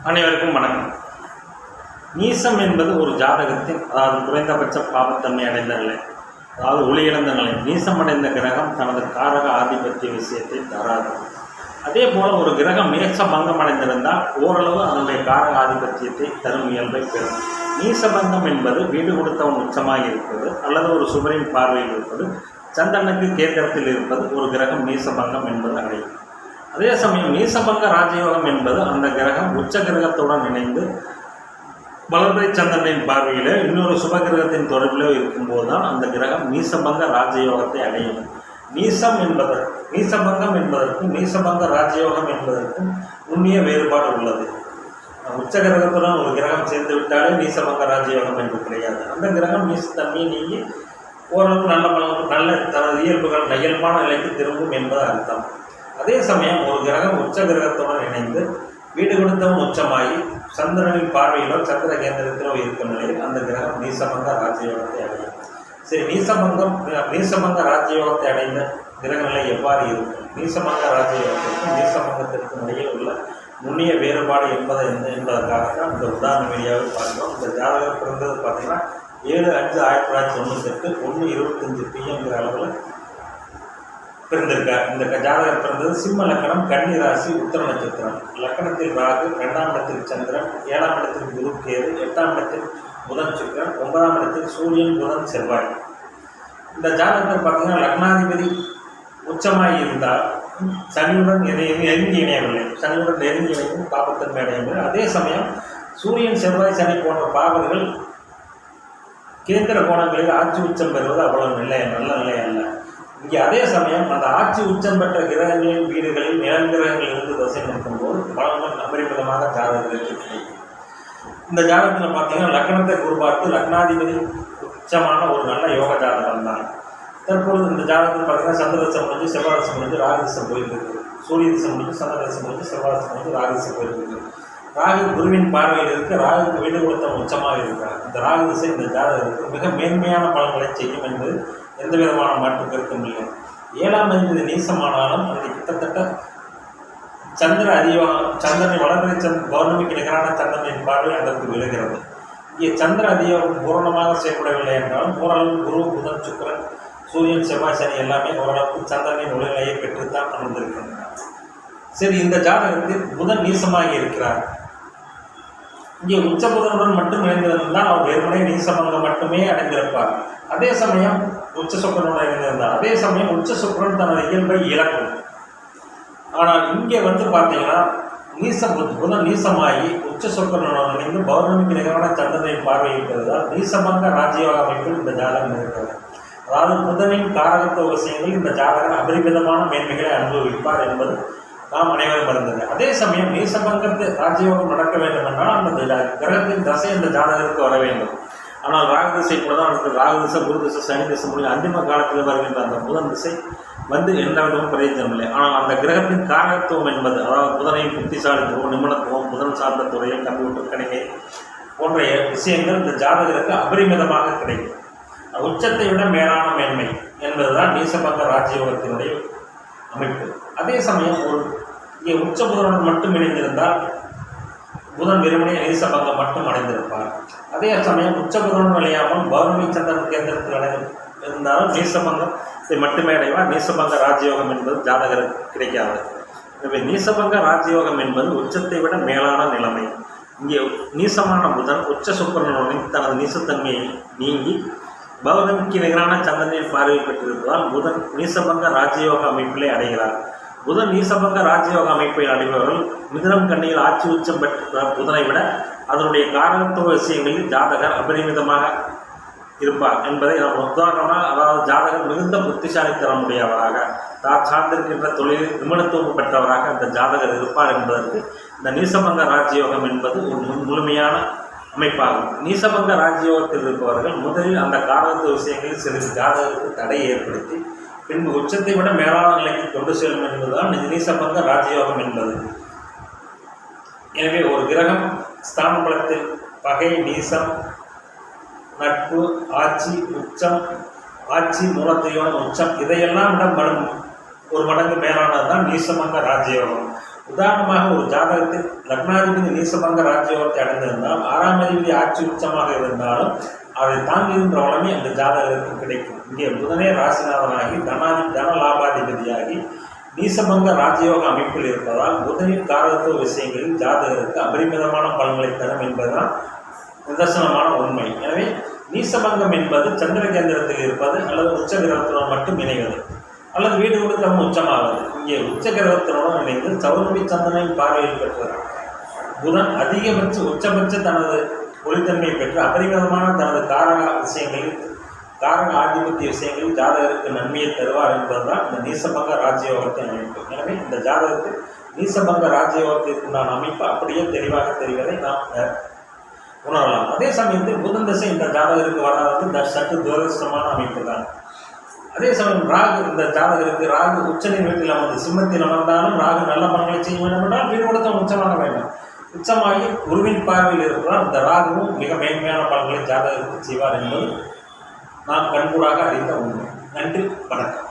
அனைவருக்கும் வணக்கம். நீசம் என்பது ஒரு ஜாதகத்தின் குறைந்தபட்ச பாவத்தன்மை அடைந்த நிலை, ஒளி இழந்த நிலை. நீசமடைந்த கிரகம் தனது காரக ஆதிபத்திய விஷயத்தை தராது. அதே போல் ஒரு கிரகம் நேச பங்கம் அடைந்திருந்தால் ஓரளவு அதனுடைய காரக ஆதிபத்தியத்தை தரும் இயல்பை பெறும். நீசபங்கம் என்பது வீடு கொடுத்தவன் உச்சமாக இருப்பது அல்லது ஒரு சுவரின் பார்வையில் இருப்பது, சந்திரனுக்கு கேந்திரத்தில் இருப்பது ஒரு கிரகம் நீசபங்கம் என்பது அடையும். அதே சமயம் நீசபங்க ராஜயோகம் என்பது அந்த கிரகம் உச்ச கிரகத்துடன் இணைந்து வளர்பிறை சந்திரனின் பார்வையில் இன்னொரு சுபகிரகத்தின் தொடர்பிலோ இருக்கும்போது தான் அந்த கிரகம் நீசபங்க ராஜயோகத்தை அடையும். நீசபங்கம் என்பதற்கும் நீசபங்க ராஜயோகம் என்பதற்கும் நுண்ணிய வேறுபாடு உள்ளது. உச்ச கிரகத்துடன் ஒரு கிரகம் சேர்ந்து விட்டாலே நீசபங்க ராஜயோகம் என்று கிடையாது. அந்த கிரகம் நீசத்தன்மையை நீங்கி ஓரளவு நல்ல தனது இயல்பான நிலைக்கு திரும்பும் என்பது அர்த்தம். அதே சமயம் ஒரு கிரகம் உச்ச கிரகத்துடன் இணைந்து வீடு கொடுத்தவன் உச்சமாகி சந்திரனின் பார்வையிலோ சந்திர கேந்திரத்திலோ இருக்கும் நிலையில் அந்த கிரகம் நீசபங்க ராஜயோகத்தை அடையும். சரி, நீசபங்க ராஜயோகத்தை அடைந்த கிரகநிலை எவ்வாறு இருக்கும்? நீசபங்க ராஜயோகத்திற்கும் நீசபங்கத்திற்கும் இடையில் உள்ள நுண்ணிய வேறுபாடு என்பதற்காகத்தான் இந்த உதாரண வீடியோவை பார்க்கிறோம். இந்த ஜாதகம் பிறந்தது பார்த்தீங்கன்னா 7/5/1998 1:25 PM அளவில் பிறந்திருக்கார். இந்த ஜாதகர் பிறந்தது சிம்ம லக்கணம், கன்னி ராசி, உத்தர நட்சத்திரம். லக்கணத்தில் ராகு, 2ஆம் இடத்தில் சந்திரன், 7ஆம் இடத்தில் குரு கேது, 8ஆம் இடத்தில் புதன் சுக்கிரன், 9ஆம் இடத்தில் சூரியன் புதன் செவ்வாய். இந்த ஜாதகத்தில் பார்த்தீங்கன்னா லக்னாதிபதி உச்சமாக இருந்தால் சனியுடன் நெருங்கி இணையவில்லை. சனியுடன் நெருங்கி இணையும் பாபத்தன்மை அடையவில்லை. அதே சமயம் சூரியன் செவ்வாய் சனி போன்ற பாவர்கள் கேந்திர கோணங்களில் ஆட்சி உச்சம் பெறுவது அவ்வளவு நல்ல நிலை அல்ல. இங்கே அதே சமயம் அந்த ஆட்சி உச்சம் பெற்ற கிரகங்களின் வீடுகளில் நிலங்கிரகங்கள் இருந்து தசை நிற்கும்போது பலன்கள் அபரிமிதமாக ஜாதகத்திற்கு கிடைக்கும். இந்த ஜாதகத்தில் பார்த்தீங்கன்னா லக்னத்தை குறிப்பார்த்து லக்னாதிபதி உச்சமான ஒரு நல்ல யோக ஜாதகம் தான். தற்பொழுது இந்த ஜாதகத்தில் பார்த்தீங்கன்னா சந்திரதசம் முடிஞ்சு செவ்வாதசம் முடிஞ்சு ராகுதசம் போயிட்டு இருக்கு. சூரிய தசம் முடிஞ்சு சந்திரதசம் முடிஞ்சு செவ்வாதசம் முடிஞ்சு ராகுதசம் போயிட்டு இருக்கு. ராகு குருவின் பார்வையில் இருக்க ராகுக்கு வீடு கொடுத்த உச்சமாக இருக்கிறார். இந்த ராகு திசை இந்த ஜாதகத்துக்கு மிக மேன்மையான பலன்களை செய்யும் என்பது எந்த விதமான மாற்று கருத்தும் இல்லை. 7ஆம் அதிபதி நீசமானாலும் அது கிட்டத்தட்ட சந்திரனை வளர்பிறை பௌர்ணமிக்கு நிகரான சந்திரனின் பார்வை அதற்கு விழுகிறது. இங்கே சந்திர அதியோகம் பூரணமாக செயல்படவில்லை என்றாலும் ஓரளவு குரு புதன் சுக்கிரன் சூரியன் செவ்வாய் சனி எல்லாமே ஓரளவுக்கு சந்திரனின் ஒளிநிலையை பெற்றுத்தான் அமர்ந்திருக்கின்றன. சரி, இந்த ஜாதகத்தில் புதன் நீசமாகி இருக்கிறார். இங்கே உச்ச புதனுடன் மட்டும் இணைந்திருந்தால் அவர் வெறுமனே நீசபங்கம் மட்டுமே அடைந்திருப்பார். அதே சமயம் உச்ச சுக்கிரனுடன் இணைந்திருந்தார். அதே சமயம் உச்ச சுக்கிரன் தனது இயல்பை இழக்கும். ஆனால் இங்கே பார்த்தீங்கன்னா புதன் நீசமாகி உச்ச சுக்கிரனுடன் இணைந்து பௌர்ணமிக்கு நிகரான சந்திரனின் பார்வையை பெறுவதால் நீசபங்க ராஜயோக அமைப்பில் இந்த ஜாதகம் இருக்கிறது. அதாவது புதனின் காரகத்துவ விஷயங்கள் இந்த ஜாதகர் அபரிமிதமான மேன்மைகளை அனுபவிப்பார் என்பது நாம் அனைவரும் அறிந்தது. அதே சமயம் நீசபங்கத்து ராஜயோகம் நடக்க வேண்டும் என்றால் அந்த கிரகத்தின் தசை அந்த ஜாதகருக்கு வர வேண்டும். ஆனால் ராகு திசை கூட தான் ராகு திசை, குரு திசை, சனி திசை முடியும் அந்திம காலத்தில் வருகின்ற அந்த புதன் திசை எந்த விதமும் பிரயோஜனம் இல்லை. ஆனால் அந்த கிரகத்தின் காரகத்துவம் என்பது புதனையும் புத்திசாலித்துவம், நிபுணத்துவம், புதன் சார்ந்த துறையில் கம்ப்யூட்டர், கணினி போன்ற விஷயங்கள் இந்த ஜாதகருக்கு அபரிமிதமாக கிடைக்கும். உச்சத்தை விட மேலான மேன்மை என்பதுதான் நீசபங்க ராஜயோகத்தினுடைய அமைப்பு. அதே சமயம் இங்கே உச்ச புதனுடன் மட்டும் இணைந்திருந்தால் புதன் வெறுமனே நீசபங்கம் மட்டும் அடைந்திருப்பார். அதே சமயம் உச்ச புதனுடன் இணையாமல் பௌர்ணமி சந்திரன் கேந்திரத்தில் இருந்தாலும் நீசபங்கத்தை மட்டுமே அடைவார். நீசபங்க ராஜயோகம் என்பது ஜாதகருக்கு கிடைக்காது. எனவே நீசபங்க ராஜயோகம் என்பது உச்சத்தை விட மேலான நிலைமை. இங்கே நீசமான புதன் உச்ச சுக்கிரனுடன் தனது நீசத்தன்மையை நீங்கி பௌர்ணமிக்கு நிகரான சந்திரனின் பார்வை பெற்றிருப்பதால் புதன் நீசபங்க ராஜயோக அமைப்பிலே அடைகிறார். புதன் நீசபங்க ராஜயோக அமைப்பை அடைபவர்கள் மிதுனம் கண்ணியில் ஆட்சி உச்சம் பெற்ற புதனை விட அதனுடைய காரகத்துவ விஷயங்களில் ஜாதகர் அபரிமிதமாக இருப்பார் என்பதை நாம் உதாரணமாக, ஜாதகர் மிகுந்த புத்திசாலித்தனமுடையவராக தான் சார்ந்திருக்கின்ற தொழிலில் நிபுணத்துவம் பெற்றவராக அந்த ஜாதகர் இருப்பார் என்பதற்கு இந்த நீசபங்க ராஜயோகம் என்பது ஒரு முழுமையான அமைப்பாகும். நீசபங்க ராஜயோகத்தில் இருப்பவர்கள் முதலில் அந்த காரகத்துவ விஷயங்களில் சிறிது ஜாதகருக்கு தடையை ஏற்படுத்தி பின்பு உச்சத்தை விட மேலான நிலைக்கு கொண்டு செல்லும் என்பதுதான் நீசபங்க ராஜயோகம் என்பது. எனவே ஒரு கிரகம் ஸ்தான பலத்தில் பகை, நீசம், நட்பு, ஆட்சி, உச்சம், ஆட்சி மூலத்தையோட உச்சம் இதையெல்லாம் விட ஒரு மடங்கு மேலானது தான் நீசபங்க ராஜயோகம். உதாரணமாக ஒரு ஜாதகத்தில் லக்னாதிபதி நீசபங்க ராஜ்யோகத்தை அடைந்திருந்தால் 6ஆம் அதிபதி ஆட்சி உச்சமாக இருந்தாலும் அதை தாங்குகின்ற வளமே அந்த ஜாதகருக்கு கிடைக்கும். இங்கே புதனே ராசிநாதனாகி தன லாபாதிபதியாகி நீசபங்க ராஜயோக அமைப்பில் இருப்பதால் புதனின் காரகத்துவ விஷயங்களில் ஜாதகருக்கு அபரிமிதமான பலன்களை தரும் என்பதுதான் நிதர்சனமான உண்மை. எனவே நீசபங்கம் என்பது சந்திர கேந்திரத்தில் இருப்பது அல்லது உச்ச கிரகத்துடன் மட்டும் இணைவது அல்லது வீடு கொடுத்தம் உச்சமாவது. இங்கே உச்ச கிரகத்தினுடன் இணைந்து சௌரவி சந்திரனின் பார்வையில் பெற்றது புதன் அதிகபட்ச உச்சபட்ச தனது ஒளித்தன்மையை பெற்று அபரிமிதமான தனது காரக ஆதிபத்திய விஷயங்களில் ஜாதகருக்கு நன்மையை தருவார் என்பதுதான் இந்த நீசபங்க ராஜயோகத்தின் அமைப்பு. எனவே இந்த ஜாதகத்தில் நீசபங்க ராஜயோகத்திற்குண்டான அமைப்பு அப்படியே தெளிவாக தெரிவதை நாம் உணரலாம். அதே சமயத்தில் புதன் திசை இந்த ஜாதகருக்கு வராதது சற்று துரதிருஷ்டமான அமைப்பு தான். அதே சமயம் ராகு இந்த ஜாதகருக்கு ராகு உச்சனின் வீட்டில் அமர்ந்து சிம்மத்தில் அமர்ந்தாலும் ராகு நல்ல பலன்களை செய்ய வேண்டும் என்றால் வீடு கொடுத்த உச்சமாக வேண்டும். உச்சமாகி குருவின் பார்வையில் இருக்கிறால் இந்த ராகுவும் மிக மேன்மையான பலன்களை ஜாதகருக்கு செய்வார் என்பது நாம் கண்கூடாக அறிந்த உண்மை. நன்றி, வணக்கம்.